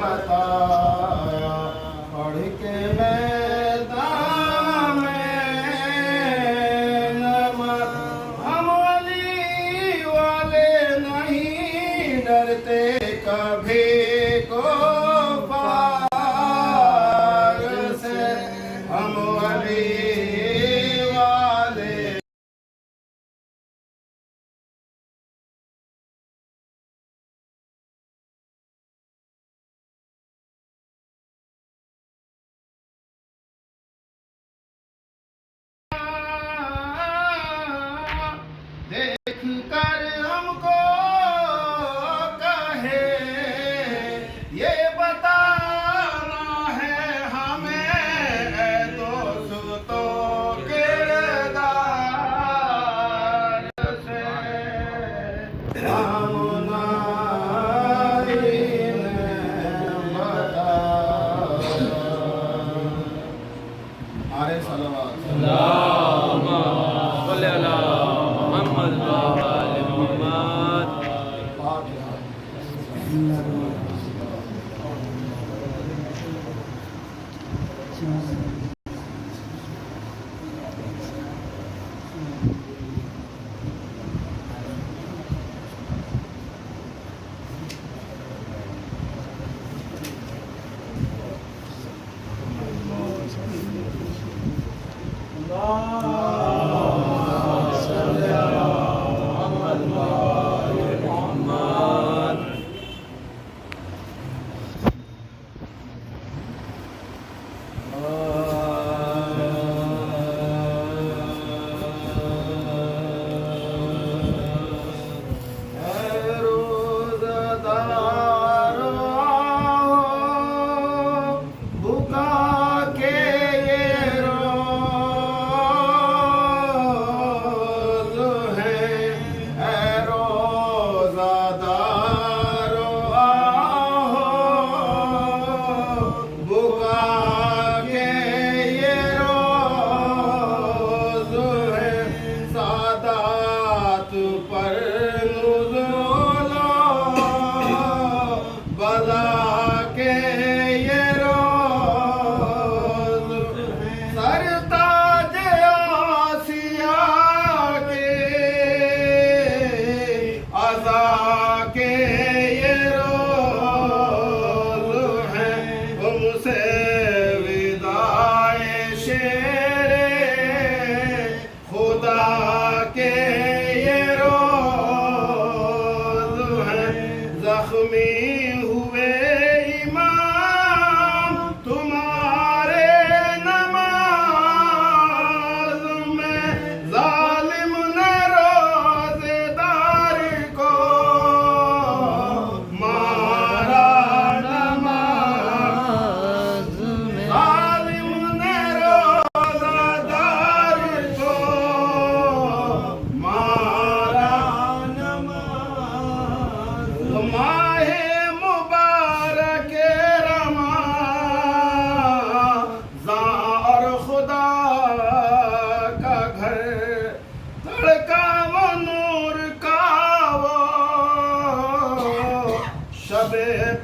بتایا پڑھ کے میدان میں نماز ہم علی والے نہیں ڈرتے کبھی کو پار سے ہم علی والے دیکھ کر ہم کو کہے یہ بتانا ہے ہمیں اے دوستوں کردار سے ہم نائن بتایا آرے صلوات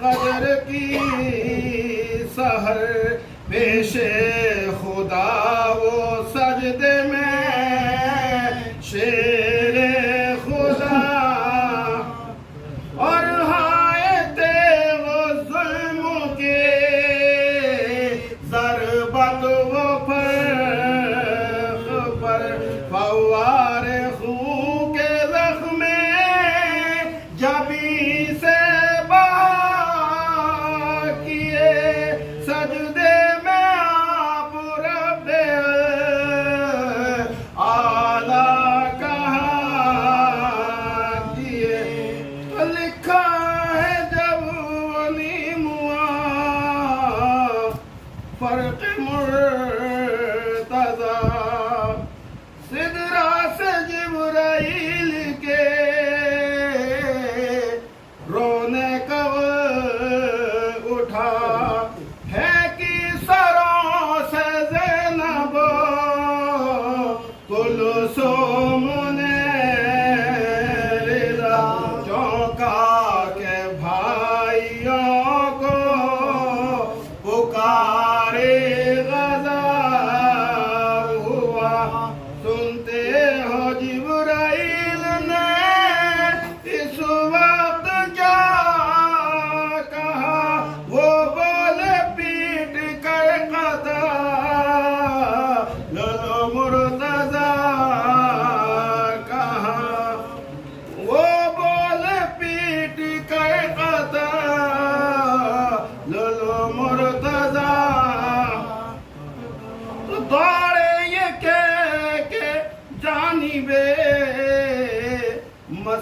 قدر کی سحر پیش خدا وہ سجدے میں شیر خدا اور ہائے تیغ ظلم کے ضربت وہ پر فوار خون کے زخم جبی سے سجدے میں آپ رب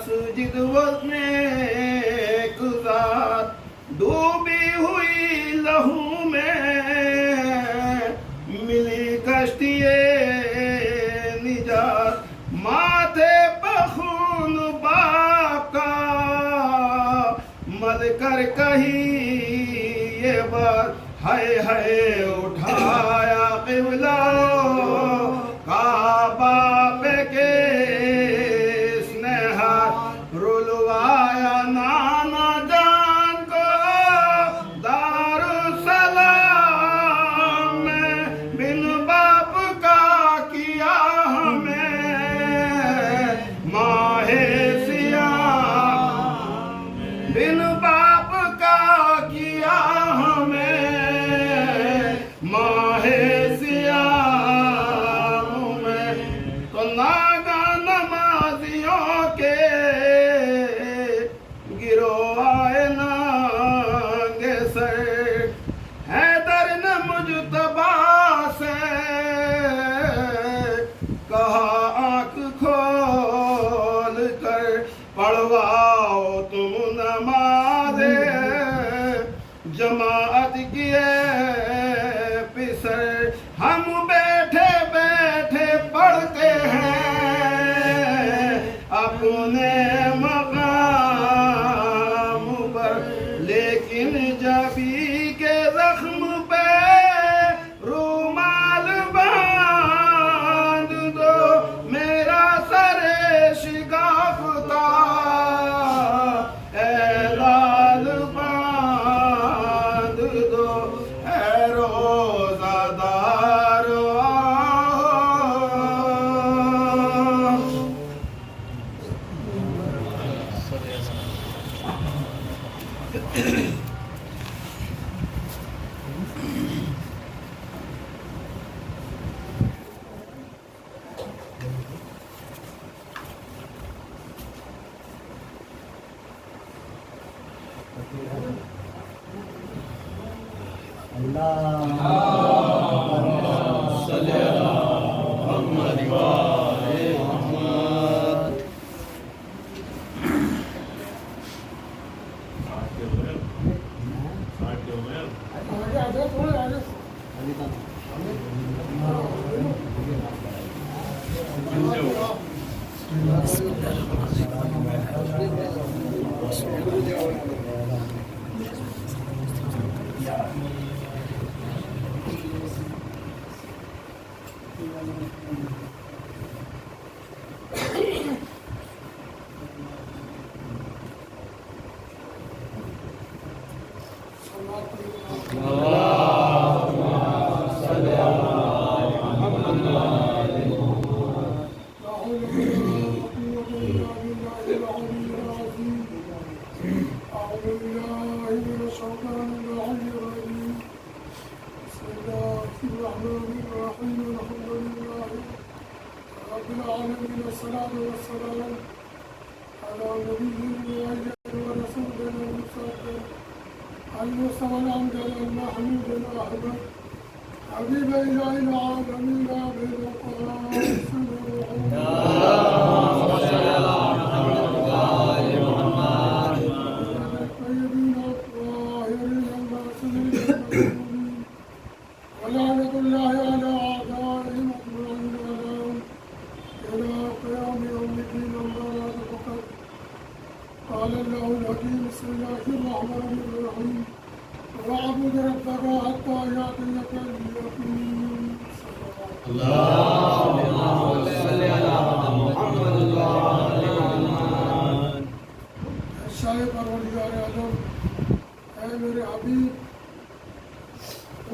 مسجد میں گزار ڈوبی ہوئی لہو میں ملی کشتی نجات ماتھے پخون باپ کا مل کر کہی یہ بات ہائے ہائے اٹھایا قبلہ کعبہ پہ کے اس نے ہاتھ رلوایا نانا جان کو دار السلام میں بن باپ کا کیا ہمیں ماہ سیاہ بن باپ کا کیا ہمیں ماہ پڑھواؤ تم نماز جماعت کیے پسر ہم بیٹھے بیٹھے پڑھتے ہیں اپنے مقام پر لیکن جبھی کے زخم پہ رومال باندھ دو میرا سر شگافتہ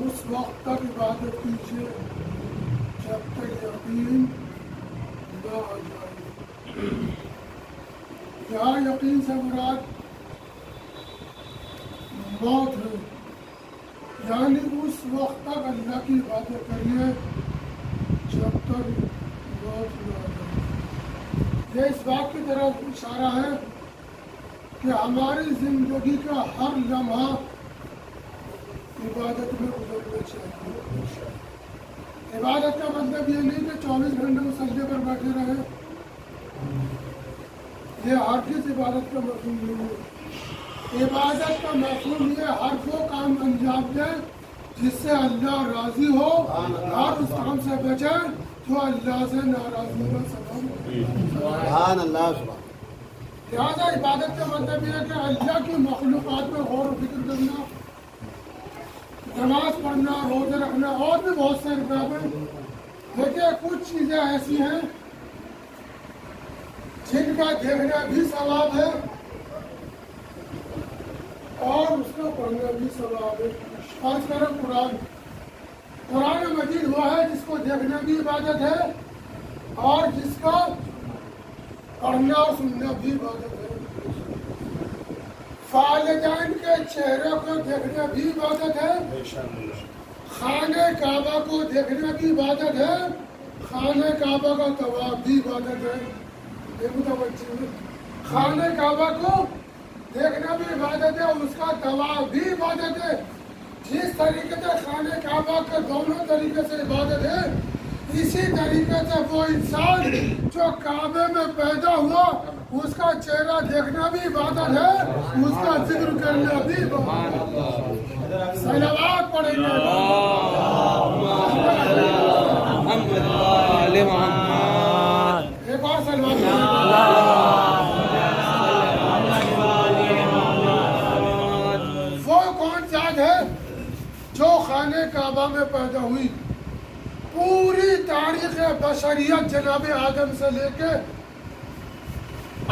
اس وقت تک عبادت کیجیے جب تک یقین نہ آ جائے. یہاں یقین سے مراد موت ہے، یعنی اس وقت تک اللہ کی عبادت کریے جب تک موت نہ آ جائے. یہ اس بات کی طرف اشارہ ہے کہ ہماری زندگی کا ہر لمحہ عبادت میں گزرنا چاہیے. عبادت کا مطلب یہ نہیں کہ 24 گھنٹے سجدے پر بیٹھے رہے. یہ ہرگز عبادت کا مفہوم نہیں ہے. عبادت کا مفہوم یہ ہر وہ کام انجام دے جس سے اللہ راضی ہو اور اس کام سے بچے جو اللہ سے ناراضی کا سبب ہو. سبحان اللہ. لہٰذا عبادت کا مطلب یہ ہے کہ اللہ کی مخلوقات میں غور و فکر کرنا، نماز پڑھنا، روزے رکھنا اور بھی بہت سے عبادت. دیکھیے کچھ چیزیں ایسی ہیں جن کا دیکھنا بھی ثواب ہے اور اس کو پڑھنا بھی ثواب ہے. فرض کرو قرآن مجید وہ ہے جس کو دیکھنا بھی عبادت ہے اور جس کو پڑھنا اور سننا بھی عبادت ہے. والدین کے چہرے کو دیکھنا بھی عبادت ہے، خانہ کعبہ کو دیکھنا بھی عبادت ہے، خانہ کعبہ کا طواف بھی عبادت ہے. خانہ کعبہ کو دیکھنا بھی عبادت ہے، اس کا طواف بھی عبادت ہے. جس طریقے سے خانہ کعبہ کے دونوں طریقے سے عبادت ہے، اسی طریقے سے وہ انسان جو کعبے میں پیدا ہوا اس کا چہرہ دیکھنا بھی عبادت ہے، اس کا ذکر کرنا بھی عبادت ہے. صلوات پڑھیں گے. ایک اور صلوات وہ کون ذات ہے جو خانہ کعبہ میں پیدا ہوئی؟ پوری تاریخ بشریت جناب آدم سے لے کے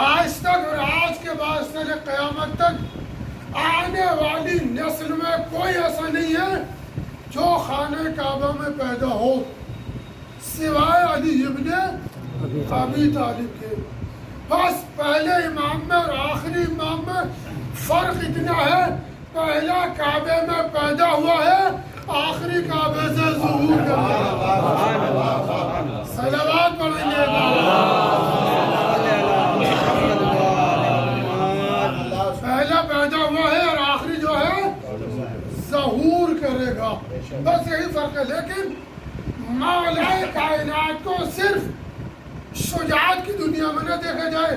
آج تک اور آج کے بعد سے لے قیامت تک آنے والی نسل میں کوئی ایسا نہیں ہے جو خانہ کعبہ میں پیدا ہو سوائے علی ابن ابی طالب کے. بس پہلے امام میں اور آخری امام میں فرق اتنا ہے، پہلا کعبے میں پیدا ہوا ہے، آخری کعبے سے ظہور کر رہا ہے. صلوات پڑھیں گے. پہلا پیدا ہوا ہے اور آخری جو ہے ظہور کرے گا. بس یہی فرق ہے. لیکن مولا کائنات کو صرف شجاعت کی دنیا میں نہ دیکھا جائے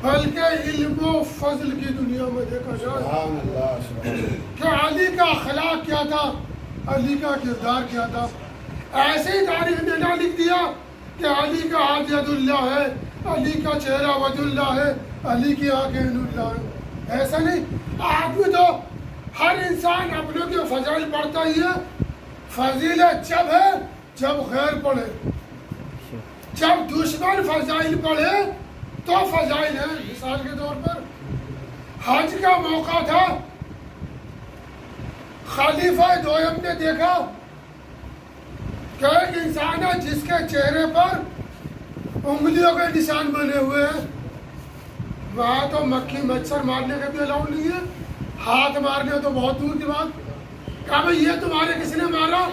بلکہ علم و فضل کی دنیا میں دیکھا جائے کہ علی کا اخلاق کیا تھا، علی کا کردار کیا تھا. ایسے ہی تاریخ نے نہ لکھ دیا کہ علی کا ہاتھ ید اللہ ہے، علی کا چہرہ وجہ اللہ ہے، علی کی آنکھیں اللہ ہے. ایسا نہیں. آدمی تو ہر انسان اپنوں کے فضائل پڑھتا ہی ہے. فضیلت جب ہے جب خیر پڑھے، جب دشمن فضائل پڑھے تو فضائل ہیں. مثال کے طور پر حج کا موقع تھا، خلیفہ دویم نے دیکھا کہ ایک انسان ہے جس کے چہرے پر انگلیوں کے نشان بنے ہوئے ہیں. وہاں تو مکھی مچھر مارنے کا بھی الاؤ نہیں ہے، ہاتھ مارنے تو بہت دور کی بات. کہا بھائی یہ تمہارے کس نے مارا؟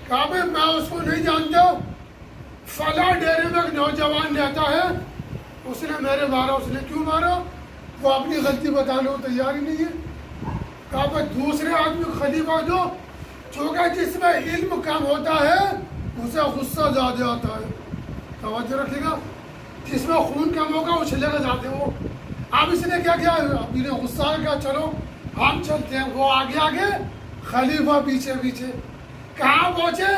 کہا بھائی میں اس کو نہیں جانتا، فلاں ڈیرے میں ایک نوجوان رہتا ہے، اس نے میرے مارا. اس نے کیوں مارا؟ وہ اپنی غلطی بتانے کو تیار ہی نہیں ہے. کہا بھائی دوسرے آدمی خلیفہ جو چونکہ جس میں علم کم ہوتا ہے اسے غصہ زیادہ آتا ہے. توجہ رکھے گا. جس میں خون کم ہوگا اچھلے گا زیادہ وہ. اب اس نے کیا کیا؟ ابھی نے غصہ آ گیا، چلو ہم چلتے ہیں. وہ آگے آگے، خلیفہ پیچھے پیچھے. کہاں پہنچے؟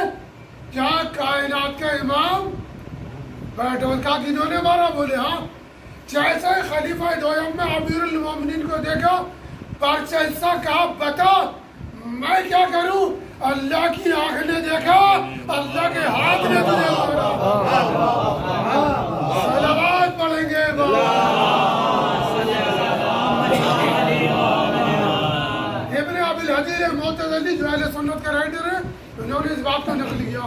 جہاں کائنات کا امام بیٹھا. کہا کنہوں نے مارا؟ بولے ہاں. جیسے خلیفہ دویم میں امیر المومنین کو دیکھا پرچنسا. کہا بتا میں کیا کروں؟ اللہ کی آنکھ نے دیکھا، اللہ کے ہاتھ نے تجھے مارا. صلوات پڑھیں گے. ابن ابی الحدیث معتزلی جو اہل سنت کا رائٹر ہے، انہوں نے اس بات کو نقل کیا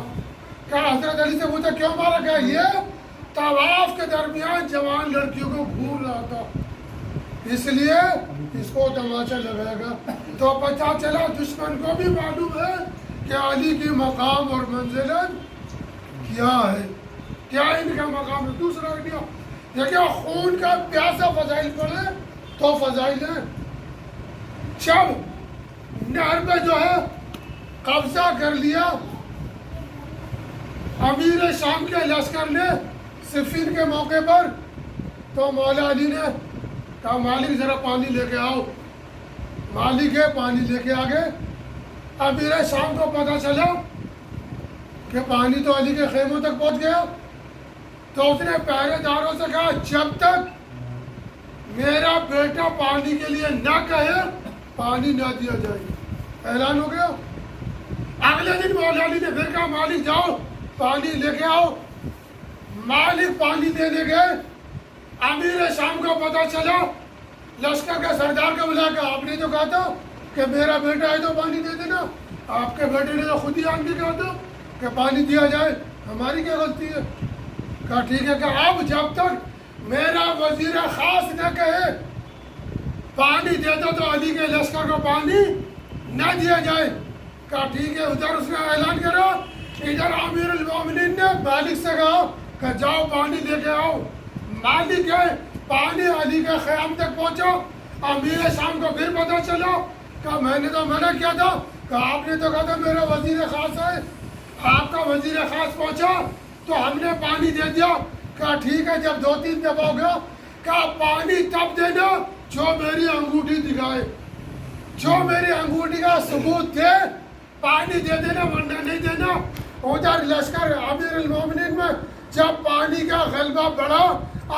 کہ حضرت علی سے پوچھا کیوں مارا گیا؟ یہ طواف کے درمیان جوان لڑکیوں کو گھور رہا تھا، اس لیے اس کو تماچا لگائے گا. تو پتہ چلا دشمن کو بھی معلوم ہے کہ علی کی مقام اور منزلت کیا ہے، کیا ان کا مقام ہے. دوسرا آئیڈیا دیکھیں، خون کا پیاسا فضائل پڑے تو فضائل ہیں. جب نہر پہ جو ہے قبضہ کر لیا امیر شام کے لشکر نے صفین کے موقع پر، تو مولا علی نے کہا مالک ذرا پانی لے کے آؤ. مالک ہے پانی لے کے آگے. امیر شام کو پتہ چلا کہ پانی تو علی کے خیموں تک پہنچ گیا. تو اس نے پہرے داروں سے کہا جب تک میرا بیٹا پانی کے لیے نہ کہے پانی نہ دیا جائے گا. اعلان ہو گیا. اگلے دن مولا علی نے پھر کہا مالک جاؤ پانی لے کے آؤ. مالک پانی دینے گئے. امیر شام کو پتہ چلا. لشکر کے سردار کو بلا کر آپ نے تو کہا تھا کہ میرا بیٹا ہے تو پانی دے دینا. آپ کے بیٹے نے تو خود ہی آن کے کہا تھا کہ پانی دیا جائے. ہماری کیا غلطی ہے؟ کہا ٹھیک ہے. کہ اب جب تک میرا وزیر خاص نہ کہے پانی دیتا تو علی کے لشکر کو پانی نہ دیا جائے. کہا ٹھیک ہے. ادھر اس نے اعلان کرا. ادھر امیر المومنین نے مالک سے کہا کہ جاؤ پانی لے کے آؤ. مالک ہے پانی علی کے خیام تک پہنچا. امیر شام کو پھر پتہ چلا کہ میں نے تو منع کیا تھا کہ آپ نے تو کہا تھا میرا وزیر خاص ہے. آپ کا وزیر خاص پہنچا تو ہم نے پانی دے دیا. کہا ٹھیک ہے. جب 2-3 دفعہ ہو گیا کہا پانی تب دینا جو میری انگوٹھی دکھائے. جو میری انگوٹھی کا ثبوت دے پانی دے دینا ورنہ نہیں دینا. ادھر لشکر امیر المومنین میں جب پانی کا غلبہ بڑھا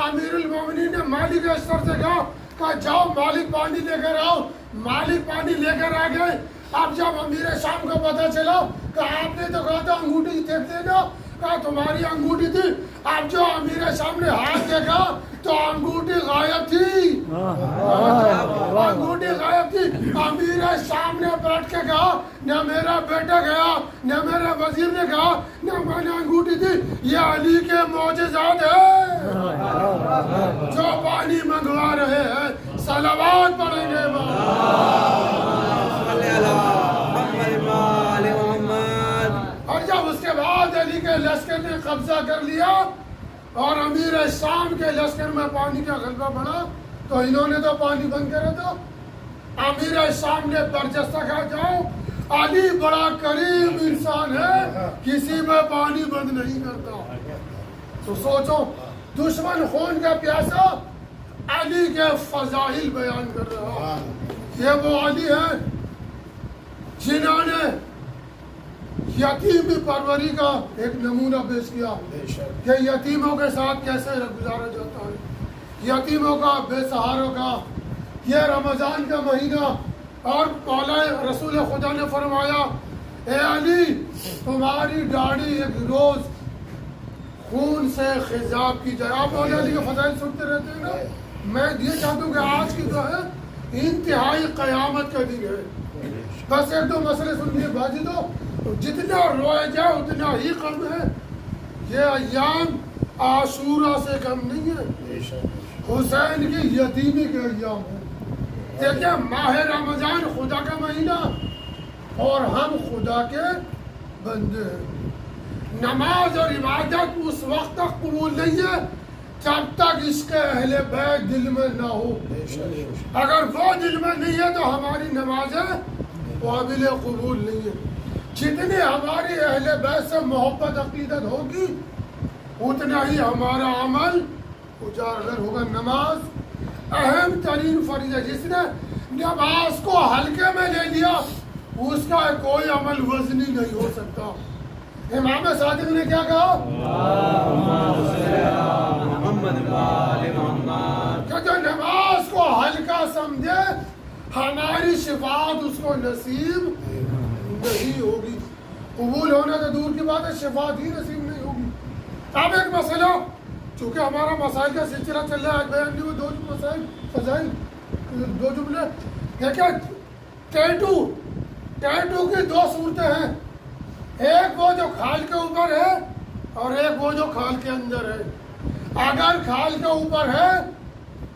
امیر المومنین نے مالک اشتر سے کہا جاؤ مالک پانی لے کر آؤ. مالک پانی لے کر آ گئے. اب جب امیر شام کو پتہ چلا کہ آپ نے تو کہا تھا انگوٹھی دیکھ دینا. کہا تمہاری انگوٹھی تھی. اب جو امیر شام نے ہاتھ دیکھا تو انگوٹھی غائب تھی. انگوٹھی غائب تھی. امیر شام نے بیٹھ کے کہا نہ میرا بیٹا گیا نہ میرے وزیر نے کہا نہ میں نے انگوٹھی تھی. یہ علی کے معجزات ہیں جو پانی منگوا رہے ہیں. صلوات پڑھیں گے. اور جب اس کے بعد علی کے لشکر نے قبضہ کر لیا اور امیر شام کے لشکر میں پانی کا غلبہ بڑھا تو انہوں نے تو پانی بند کرا تھا. امیر شام نے برجستہ کہا جاؤ علی بڑا کریم انسان ہے کسی میں پانی بند نہیں کرتا. تو سوچو دشمن خون کا پیاسا علی کے فضائل بیان کر رہا. یہ وہ علی ہیں جنہوں نے یتیمی پروری کا ایک نمونہ پیش کیا کہ یتیموں کے ساتھ کیسے گزارا جاتا ہے. یتیموں کا بے سہاروں کا یہ رمضان کا مہینہ اور مولا رسول خدا نے فرمایا اے علی تمہاری داڑھی ایک روز خون سے خضاب کی جائے. آپ مولا علی کے فضائل سنتے رہتے ہیں نا. میں یہ چاہتا ہوں کہ آج کی جو ہے انتہائی قیامت کا دن ہے. بس ایک دو مسئلے سنیے باجی دو جتنا رویا جائے اتنا ہی کم ہے. یہ ایام عاشورہ سے کم نہیں ہے. حسین کی یتیمی کے ایام ہیں. دیکھیں ماہ رمضان خدا کا مہینہ اور ہم خدا کے بندے ہیں. نماز اور عبادت اس وقت تک قبول نہیں ہے جب تک اس کے اہل بیت دل میں نہ ہو. اگر وہ دل میں نہیں ہے تو ہماری نمازیں قابل قبول نہیں ہے. جتنی ہماری اہل بیت سے محبت عقیدت ہوگی اتنا ہی ہمارا عمل اجاگر ہوگا. نماز اہم ترین فریضہ. جس نے نماز کو ہلکے میں لے لیا اس کا کوئی عمل وزنی نہیں ہو سکتا. امام صادق نے کیا کہا کہ جو نماز کو ہلکا سمجھے ہماری شفاعت اس کو نصیب نہیں ہوگی. قبول ہونا تو دور کی بات ہے شفاعت ہی نصیب نہیں ہوگی. اب ایک مسئلہ چونکہ ہمارا مسائل کا سلسلہ چل رہا ہے آج بیان نہیں ہوئے. دو مسائل فضائل دو جملے دیکھیں. ٹیٹو کی دو صورتیں ہیں. ایک وہ جو کھال کے اوپر ہے اور ایک وہ جو کھال کے اندر ہے. اگر کھال کے اوپر ہے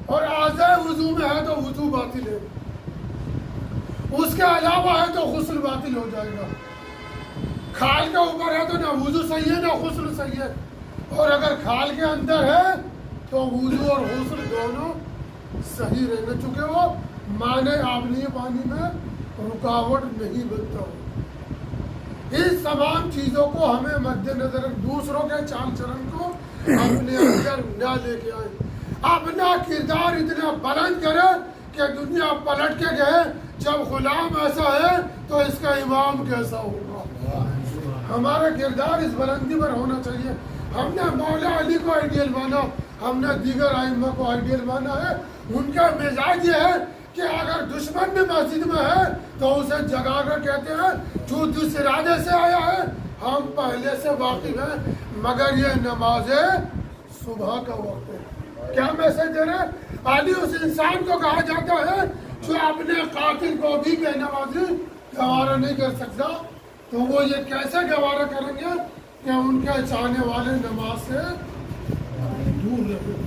اور اعضاء وضو میں ہے تو وضو باطل ہے. اس کے علاوہ ہے تو غسل باطل ہو جائے گا. کھال کے اوپر ہے تو نہ وضو صحیح ہے نہ غسل صحیح ہے. اور اگر کھال کے اندر ہے تو وضو اور غسل دونوں صحیح رہیں گے چونکہ وہ مانے آبنی پانی میں رکاوٹ نہیں بنتا. اس تمام چیزوں کو ہمیں مد نظر دوسروں کے چال چلن کو اپنے اندر نہ لے کے آئے. اپنا کردار اتنا بلند کرے کہ دنیا پلٹ کے گئے جب غلام ایسا ہے تو اس کا امام کیسا ہوگا. ہمارا کردار اس بلندی پر ہونا چاہیے. ہم نے مولا علی کو آئیڈیل مانا, ہم نے دیگر ائمہ کو آئیڈیل مانا ہے. ان کا مزاج یہ ہے کہ اگر دشمن بھی مسجد میں ہے تو اسے جگا کر کہتے ہیں جو جس ارادے سے آیا ہے ہم پہلے سے واقف ہیں, مگر یہ نماز صبح کا وقت ہے. کیا میسج دے رہے ہیں؟ علی اس انسان کو کہا جاتا ہے جو اپنے قاتل کو بھی بے نمازی گوارا نہیں کر سکتا, تو وہ یہ کیسے گوارا کریں گے کہ ان کے چاہنے والے نماز سے دور رہے.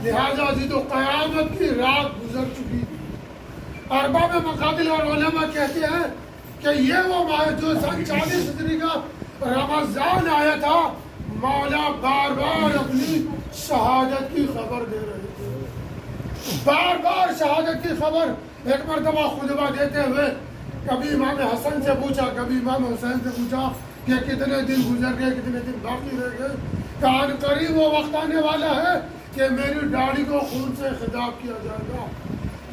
لہٰذا جی تو قیامت کی رات گزر چکی. ارباب مقاتل اور علماء کہتے ہیں کہ یہ وہ ماہ جو سن 40 ہجری کا رمضان آیا تھا, مولا بار بار اپنی شہادت کی خبر دے رہے تھے, بار بار شہادت کی خبر. ایک مرتبہ خطبہ دیتے ہوئے کبھی امام حسن سے پوچھا, کبھی امام حسین سے پوچھا کہ کتنے دن گزر گئے, کتنے دن باقی رہ گئے. کہا قریب وہ وقت آنے والا ہے کہ میری داڑھی کو خون سے خطاب کیا جائے گا.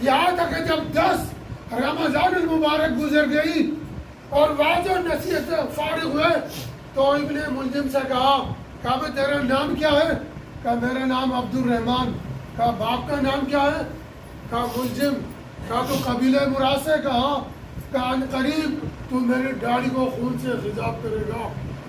یہاں تک کہ جب 10 رمضان المبارک گزر گئی اور واضح نصیحت سے فارغ ہوئے تو ابن ملجم سے کہا تیرا نام کیا ہے؟ کہا میرا نام عبد الرحمن. کہا باپ کا نام کیا ہے؟ کہا ملجم. کہا تو قبیلہ مراد سے کہا قریب تو میری داڑھی کو خون سے خطاب کرے گا.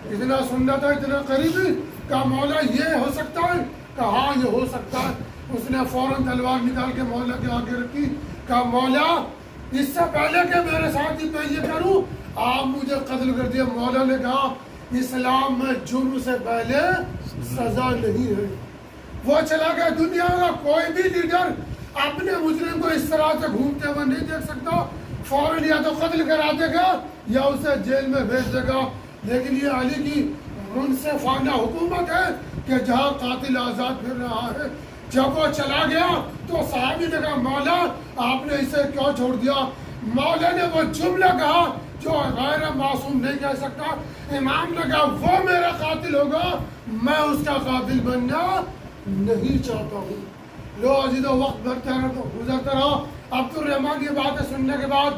اتنا سننا تھا, اتنا قریبی. کہا مولا یہ ہو سکتا ہے؟ کہا ہاں یہ ہو سکتا ہے. اس نے فوراً تلوار نکال کے مولا کے آگے رکھی. کہا مولا اس سے پہلے کہ میرے ساتھ ہی میں یہ کروں آپ مجھے قتل کر دیا. مولا نے کہا اسلام میں جرم سے پہلے سزا نہیں ہے. وہ چلا گیا. دنیا کا کوئی بھی لیڈر اپنے مجرم کو اس طرح سے گھومتے ہوئے نہیں دیکھ سکتا. فوراً یا تو قتل کرا دے گا یا اسے جیل میں بھیج دے گا. لیکن یہ علی کی منصفانہ حکومت ہے کہ جہاں قاتل آزاد پھر رہا ہے. جب وہ چلا گیا تو صحابی نے کہا مولا آپ نے اسے کیوں چھوڑ دیا؟ مولا نے وہ جملہ کہا جو غیر معصوم نہیں کہہ سکتا. امام نے کہا وہ میرا قاتل ہوگا, میں اس کا قاتل بننا نہیں چاہتا ہوں. لو عزیزو وقت گزرتا رہا. عبد الرحمن کی باتیں سننے کے بعد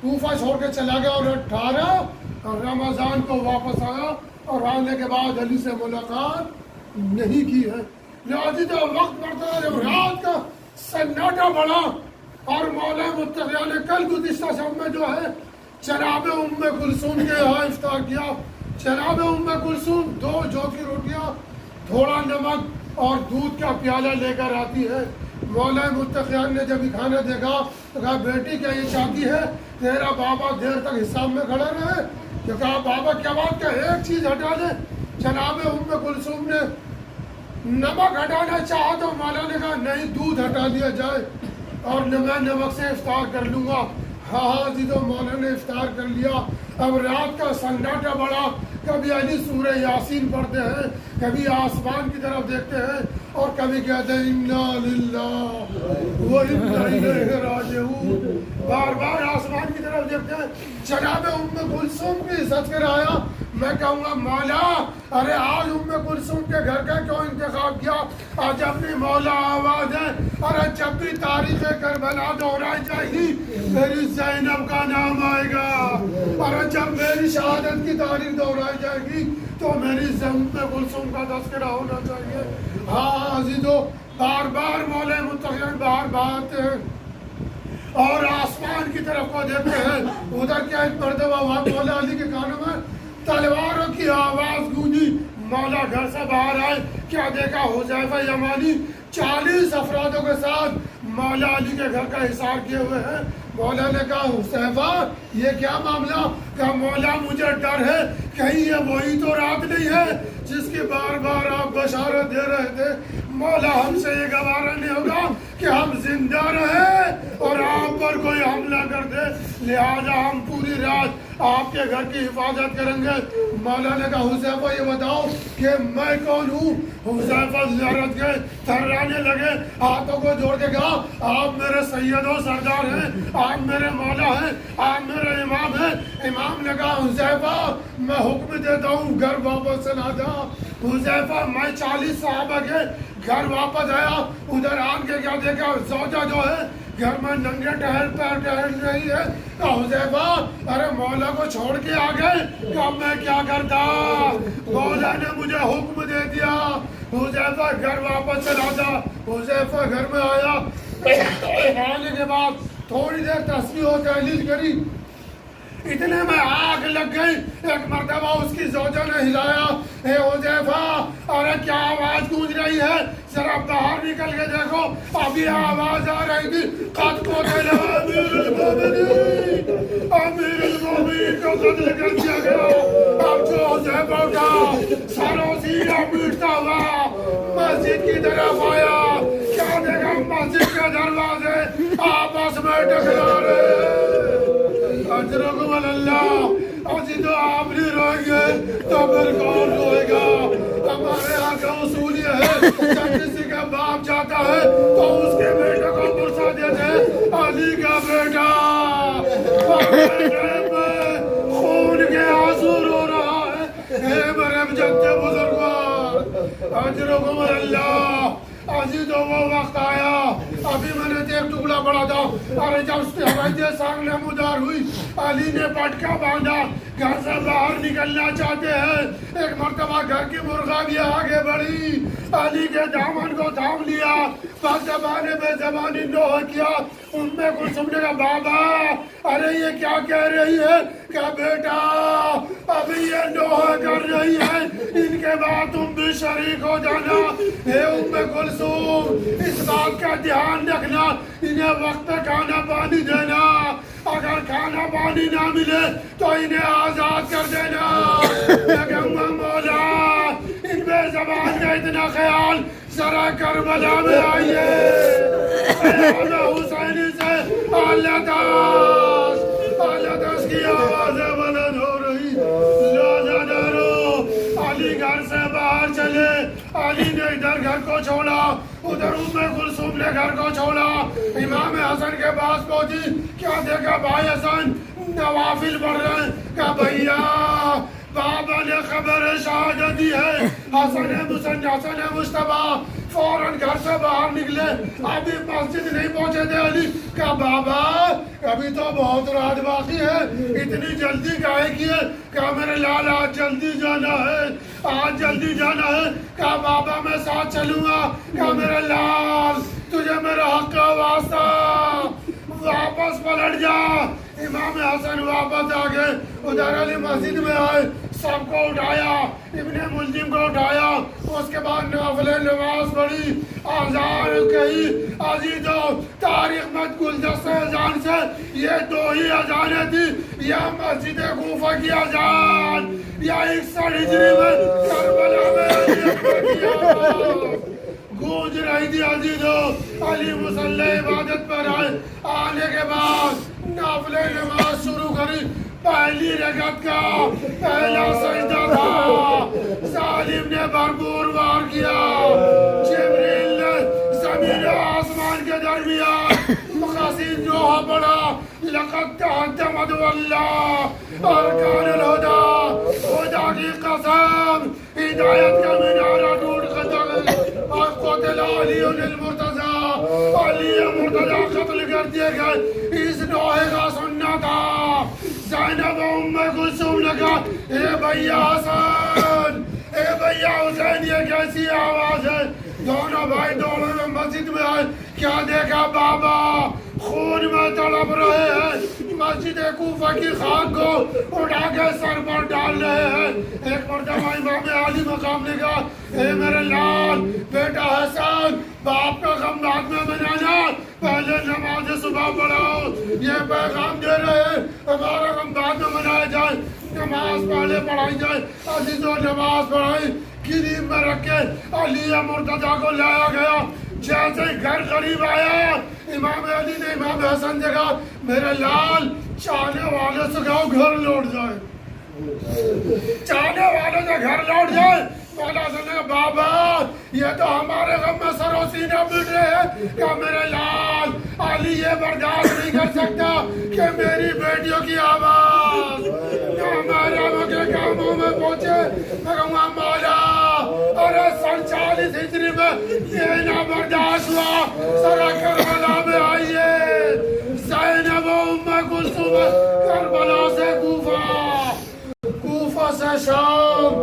کوفہ چھوڑ کے چلا گیا اور 18 رمضان کو واپس آیا اور آنے کے بعد علی سے ملاقات نہیں کی ہے. لہٰذا وقت بڑھتا ہے. جب رات کا سناٹا بڑھا اور مولا متقیہ نے کل گزشتہ شب میں جو ہے جناب ام کلثوم کے یہاں افطار کیا. جناب ام کلثوم 2 جو کی روٹیاں, تھوڑا نمک اور دودھ کا پیالہ لے کر آتی ہے. مولا متقیہ نے جب کھانا دیکھا تو کہا بیٹی کیا یہ چاہتی ہے تیرا بابا دیر تک حساب میں کھڑا رہے؟ کہ کہا بابا کیا بات کا ایک چیز ہٹا دے. جناب ام کلثوم نے نمک ہٹانا چاہا تو مولا نے کہا نہیں دودھ ہٹا دیا جائے اور میں نمک سے افطار کر لوں گا. ہاں جی تو مولا نے افطار کر لیا. اب رات کا سناٹا بڑا. کبھی علی سورہ یاسین پڑھتے ہیں, کبھی آسمان کی طرف دیکھتے ہیں اور کبھی کہتے ہیں انا للہ و انا الیہ راجعون. بار بار آسمان کی طرف دیکھتے ہیں. جناب ام کلثوم کی عزت کرایا. میں کہوں گا مولا ارے آج ام کلثوم کے گھر کا کیوں انتخاب کیا؟ آج اپنی مولا آواز ہے. ارے جب بھی تاریخ کربلا دہرائی جائے گی میری زینب کا نام آئے گا. اور جب میری شہادت کی تاریخ دہرائی جائے گی تو میری ام کلثوم کا تذکرہ ہونا چاہیے. ہاں عزیزو بار بار مولا متقیہ بار بار آتے ہیں اور آسمان کی طرف کو دیکھتے ہیں. ادھر کیا ایک مرتبہ مولا علی کے کانوں میں تلواروں کی آواز گونجی. مولا گھر سے باہر آئے. کیا دیکھا حذیفہ یمانی 40 افرادوں کے ساتھ مولا علی کے گھر کا حصار کیے ہوئے ہیں. مولا نے کہا حذیفہ یہ کیا معاملہ؟ کہا مولا مجھے ڈر ہے کہیں یہ وہی تو رات نہیں ہے جس کی بار بار آپ بشارت دے رہے تھے. مولا ہم سے یہ گوارا نہیں ہوگا کہ ہم زندہ رہیں اور آپ پر کوئی حملہ کر دے. لہٰذا ہم پوری رات آپ کے گھر کی حفاظت کریں گے. مولا نے کہا حذیفہ یہ بتاؤ کہ میں کون ہوں؟ حذیفہ زیارت گئے, تھرانے لگے, ہاتھوں کو جوڑ کے کہا آپ میرے سید و سردار ہیں, آپ میرے مولا ہیں, آپ میرے امام ہیں. امام نے کہا حذیفہ میں حکم دیتا ہوں گھر واپس چلا جا. حذیفہ میں 40 صحابہ کے گھر واپس آیا، ادھر آن کے کیا دیکھا، زوجہ جو ہے گھر میں ننگے ٹہل رہی ہے۔ کہا حذیفہ ارے مولا کو چھوڑ کے آ گئے، کہا میں کیا کرتا، مولا نے مجھے حکم دے دیا۔ حذیفہ گھر واپس چلا جا۔ حذیفہ گھر میں آیا، آنے کے بعد تھوڑی دیر تسبیح و تحلیل کری، اتنے میں آگ لگ گئی۔ ایک مرتبہ اس کی زوجہ نے ہلایا، اے حذیفہ ارے کیا آواز گونج رہی ہے، ذرا باہر نکل کے دیکھو۔ ابھی آواز آ رہی تھی، قد قتل امیر المومنین، امیر المومنین کو قتل کر دیا گیا۔ اب جو حذیفہ اٹھا، سروں سینہ پیٹتا ہوا مسجد کی طرف آیا، کیا دیکھا مسجد کے دروازے آپس میں ٹکرا رہے۔ اجرکم اللہ، اسی تو آپ نہیں روئیں گے تو پھر کون روئے گا؟ ہمارے یہاں کا اصول یہ ہے، جب کسی کا باپ جاتا ہے تو اس کے بیٹے کو پرسا دیتے ہیں، علی کا بیٹا خون کے آنسو رو رہا ہے، اے میرے جنتے بزرگوار، اجرکم اللہ۔ ابھی تو وہ وقت آیا، ابھی میں نے ایک ٹکڑا پڑا تھا، ارے جب اس کی ہوائیں سامنے مدار ہوئی، علی نے پٹکا باندھا، گھر سے باہر نکلنا چاہتے ہیں۔ ایک مرتبہ گھر کی مرغا بھی آگے بڑھی، علی کے دامن کو تھام لیا، بس زبانے بے زبانی نوح کیا۔ ان میں کچھ سمجھے گا بابا ارے یہ کیا کہہ رہی ہے، کہ بیٹا ابھی یہ نوح کر رہی ہے، ان کے بعد تم بھی شریک ہو جانا۔ اے ام کلثوم اس بات کا دھیان رکھنا، انہیں وقت پہ کھانا پانی دینا، اگر کھانا پانی نہ ملے تو انہیں آزاد کر دینا۔ میں کہوں گا مولا ان بے زبان کا اتنا خیال، ذرا کربلا میں آئیے، حسینی سے آلتاش کی آوازیں بلند ہو رہی، لا ڈرو۔ علی گھر سے باہر چلے، علی نے ادھر گھر کو چھوڑا، ادھر ام کلثوم نے گھر کو چھوڑا، امام حسن کے پاس پہنچی، کیا دیکھا بھائی حسن نوافل پڑھ رہے ہیں، کہا بھیا بابا نے خبر شہادت دی ہے، حسن مصطفیٰ فوراً گھر سے باہر نکلے، ابھی مسجد نہیں پہنچے تھے علی، کہا بابا ابھی تو بہت رات باقی ہے، اتنی جلدی کاہے کی ہے؟ کہا میرے لال آج جلدی جانا ہے، آج جلدی جانا ہے۔ کہا بابا میں ساتھ چلوں گا۔ کہا میرے لال تجھے میرا حق کا واسطہ، واپس پلٹ جا۔ امام حسن واپس آ گئے، ادھر علی مسجد میں آئے، سب کو اٹھایا، ابن ملجم کو اٹھایا، اس کے بعد نافل نماز پڑھی، اذان کہی۔ عزیزو تاریخ میں گلدستہ اذان سے یہ دو ہی اذانیں تھی، یا مسجد کوفہ کی اذان یا 61 ہجری میں کربلا میں علی اکبر کی آواز گونج رہی تھی۔ عزیزو علی مصلی عبادت پر آئے، آنے کے بعد نافل نماز شروع کری۔ پہلی رکعت کا پہلا سجدہ تھا، ظالم نے بھرپور وار کیا، جبریل نے زمین و آسمان کے درمیان مقاصد نوحہ پڑھا، لقد تحتمد واللہ ارکان الہدى، خدا کی قسم ہدایت کا مینارہ ٹوٹ ختم، اور قتل علی المرتضیٰ، علی مرتضیٰ قتل کر دیے گئے۔ اس نوحے کا سننا تھا۔ زینب ام کلثوم نے کہا اے بھیا حسن، اے بھیا حسین یہ کیسی آواز ہے؟ دونوں بھائی دونوں مسجد میں آئے، کیا دیکھا بابا خون میں تڑپ رہے ہیں، مسجد کوفہ کی خاک کو اٹھا کے سر پر ڈال رہے ہیں۔ ایک مرتبہ امام علی مقام نے کہا اے میرے لال بیٹا حسن، باپ کا غم بعد میں منانا، پہلے نماز صبح پڑھاؤ، یہ پیغام دے رہے ہیں ہمارا غم بعد میں منایا جائے، نماز پہلے پڑھائی جائے۔ عزیزوں نماز پڑھائی، گریم میں رکھ کے علی مرتضیٰ کو لایا گیا۔ جیسے گھر قریب آیا، امام علی نے امام حسن سے کہا میرے لال چاہنے والے سے کہو گھر لوٹ جائے، چاہنے والے سے گھر لوٹ جائے۔ مولا حسن نے کہا بابا یہ تو ہمارے غم میں سر و سینہ پیٹ رہے ہیں۔ کہا میرے لال علی یہ برداشت نہیں کر سکتا کہ میری بیٹیوں کی آواز ہمارے کے کاموں میں پہنچے۔ میں کہوں گا مولا ارے سر 40 ہجری میں یہ نہ برداشت ہوا ذرا کربلا میں آئیے زینب و ام کلثوم کربلا سے کوفہ سے شام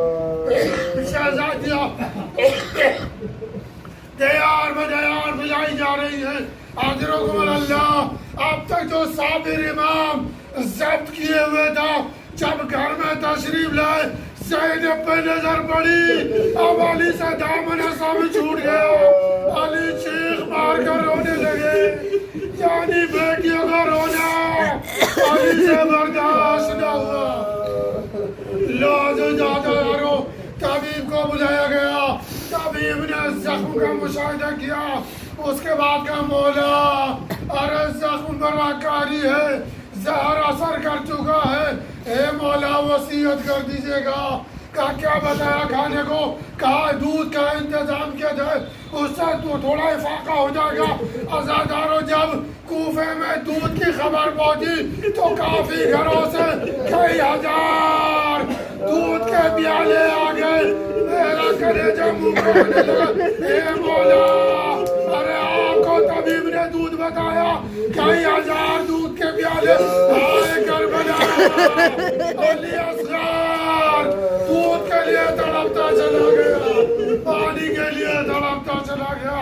شہزادیاں دیار بجائی جا رہی ہیں آجرکم اللہ اب تک جو صابر امام ضبط کیے ہوئے تھا جب گھر میں تشریف لائے زینب پہ نظر پڑی اب علی سے دامن سب چھوٹ گیا علی چیخ مار کر رونے لگے یعنی بیٹیوں کا رونا علی سے برداشت نہ ہوا لازو جاتا رو طبیب کو بلایا گیا طبیب نے زخم کا مشاہدہ کیا اس کے بعد کا مولا ارے زخم براکاری ہے زہر اثر کر چکا ہے اے مولا وصیت کر دیجئے گا کہا کیا بتایا کھانے کو کہا دودھ کا انتظام کیا جائے اس سے تو تھوڑا افاقہ ہو جائے گا عزادارو جب کوفے میں دودھ کی خبر پہنچی تو کافی گھروں سے کئی ہزار دودھ کے پیالے آ گئے میرا کلیجہ منہ کو ہونے لگا اے مولا ارے آپ کو طبیب نے دودھ بتایا کئی ہزار دودھ کے پیالے آئے کربلا علی اصغر دودھ کے لیے تڑپتا چلا گیا پانی کے لیے تڑپتا چلا گیا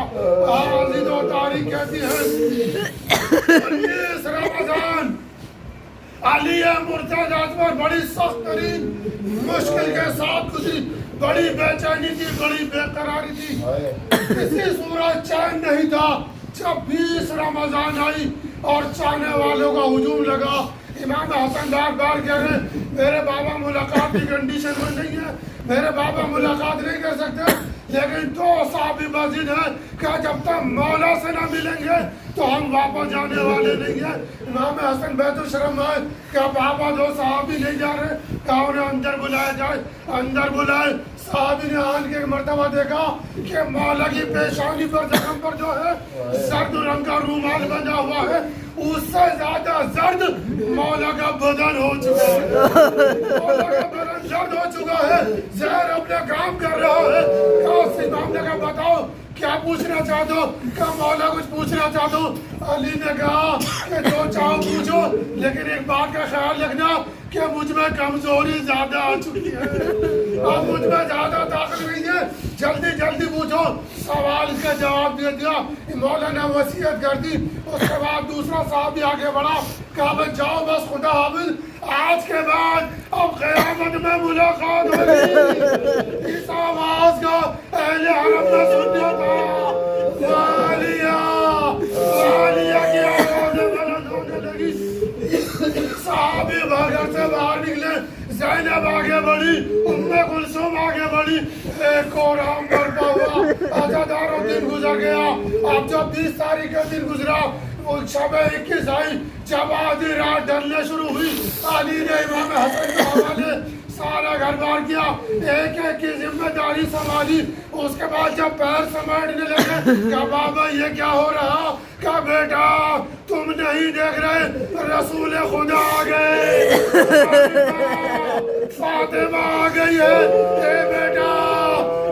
آزید و تاریخ کہتی ہے 19 رمضان علی مرتضی پر بڑی سخت ترین مشکل کے ساتھ گزری بڑی بے چینی تھی بڑی بے قراری تھی کسی صورت چین نہیں تھا جب 20 رمضان آئی اور چاہنے والوں کا ہجوم لگا امام حسن بار بار کہہ رہے ہیں میرے بابا ملاقات کی کنڈیشن میں نہیں ہے میرے بابا ملاقات نہیں کر سکتے لیکن 2 صحابی مزید ہیں کہ جب تک مولا سے نہ ملیں گے تو ہم واپس جانے والے نہیں ہیں امام حسن بیت الشرم ہے کہ بابا 2 صحابی نہیں جا رہے کہ انہیں اندر بلایا جائے اندر بلائے صحابی نے آن کے مرتبہ دیکھا کہ مولا کی پیشانی پر زخم پر جو ہے زرد رنگ کا رومال بنا ہوا ہے اس سے زیادہ زرد مولا کا بدن ہو چکا ہے مولا کا بدن زرد ہو چکا ہے زہر اپنے کام کر رہا ہے اس امام نے کہا بتاؤ کیا پوچھنا چاہتے ہو کہ مولا کچھ پوچھنا چاہتے ہو علی نے کہا کہ جو چاہو پوچھو لیکن ایک بات کا خیال رکھنا کہ مجھ میں کمزوری زیادہ آ چکی ہے اب مجھ میں زیادہ طاقت نہیں ہے جلدی جلدی پوچھو سوال کا جواب دے دیا مولا نے وصیت کر دی اس کے بعد دوسرا صحابی آگے بڑھا کہا بس جاؤ بس خدا حافظ آج کے بعد اب قیامت میں ملاقات ہوگی اس آواز کا اہل حرم نے سن لیا تھا والیہ کی آواز بلند ہونے لگی صحابی گھر سے باہر نکلے زینب آگے بڑھی ام کلثوم آگے بڑھی ایک اور عام برپا ہوا عزاداروں دن گزر گیا اب جب 20 تاریخ کا دن گزرا وہ شب 21 آئی جب آدھی رات ڈھلنے شروع ہوئی علی نے امام حسن کے حوالے سارا گھر بار کیا ایک ایک کی ذمہ داری سنبھالی اس کے بعد جب پیر سمیٹنے لگے کہا بابا یہ کیا ہو رہا کہا بیٹا تم نہیں دیکھ رہے رسول خدا آ گئے فاطمہ آ گئی ہے اے بیٹا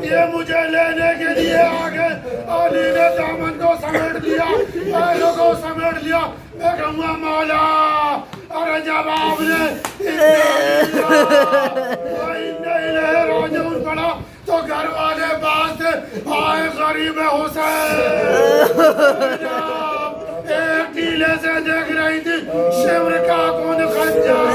یہ مجھے لینے کے لیے آ گئے علی نے دامن کو سمیٹ لیا پیروں کو سمیٹ لیا میں کہوں مولا ارے جب آپ نے راجعون پڑھا تو گھر والے باز تھے آئے غریب حسین ایک ٹیلے سے دیکھ رہی تھی شمر کا کون خنجر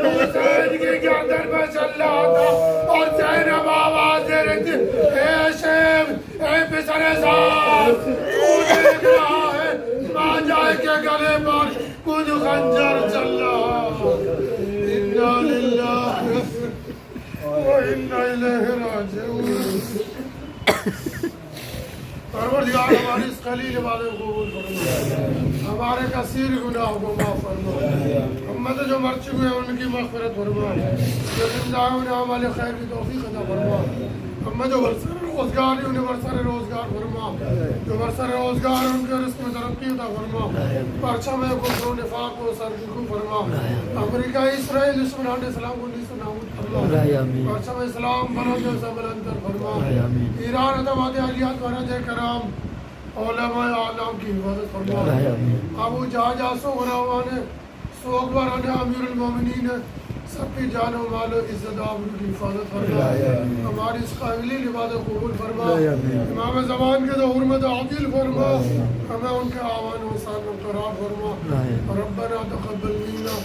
حسین کی گردن پہ چل رہا تھا اور زینب آواز دے رہی تھی اے شیب اے پسر صاحب تو دیکھ رہا ہے ماں جائے کے گلے پر کچھ خنجر چل رہا اِنَّا لِلَّهِ وَإِنَّا إِلَيْهِ رَاجِعُونَ پروردگار ہماری اس خلیل والے کو قبول فرما ہمارے کثیر گناہوں کو معاف فرما امت جو مر چکے ہیں ان کی مغفرت فرما جو زندہ ہیں انہیں ہمارے خیر کی توفیق عطا فرما ہمیں جو برسر روزگار ہے انہیں برسر روزگار فرما، جو برسر روزگار ہے ان کے رزق میں ترقی عطا فرما، پرچم کفر و نفاق کو سرنگو فرما، امریکہ اسرائیل دشمنان اسلام کو نیست و نابود فرما، پرچم اسلام بلند و بلندتر فرما، ایران اتباعت اہلیت ورد کرام علماء اعلام کی حفاظت فرما، ابو جہاز غلامان سوگواران امیر المومنین سب کی جان و مال و عزت آبرو کی حفاظت فرما، ہماری اس قابلی عبادت قبول فرما، امام زمان کے ظہور میں عادل فرما، ہمیں ان کے آوان و سان میں قرار فرما، ربنا تقبل منا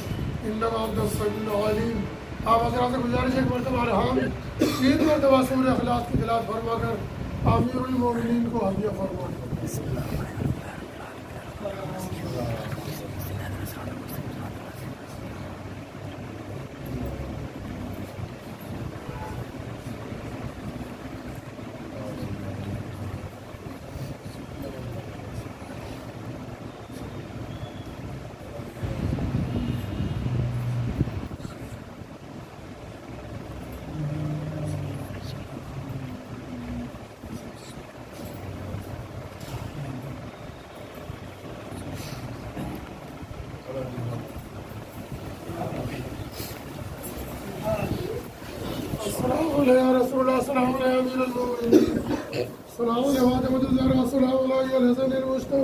انما انت السمیع العلیم۔ آپ حضرات سے گزارش ایک مرتبہ رحم 3 مرتبہ سورہ اخلاص کی تلاوت فرما کر امیر المومنین کو ہدیہ فرما۔ السلام علیکم یا رسول اللہ، السلام علیکم امیر المومنین، السلام علیکم فاطمۃ الزہرا، السلام علیکم الحسن المجتبی۔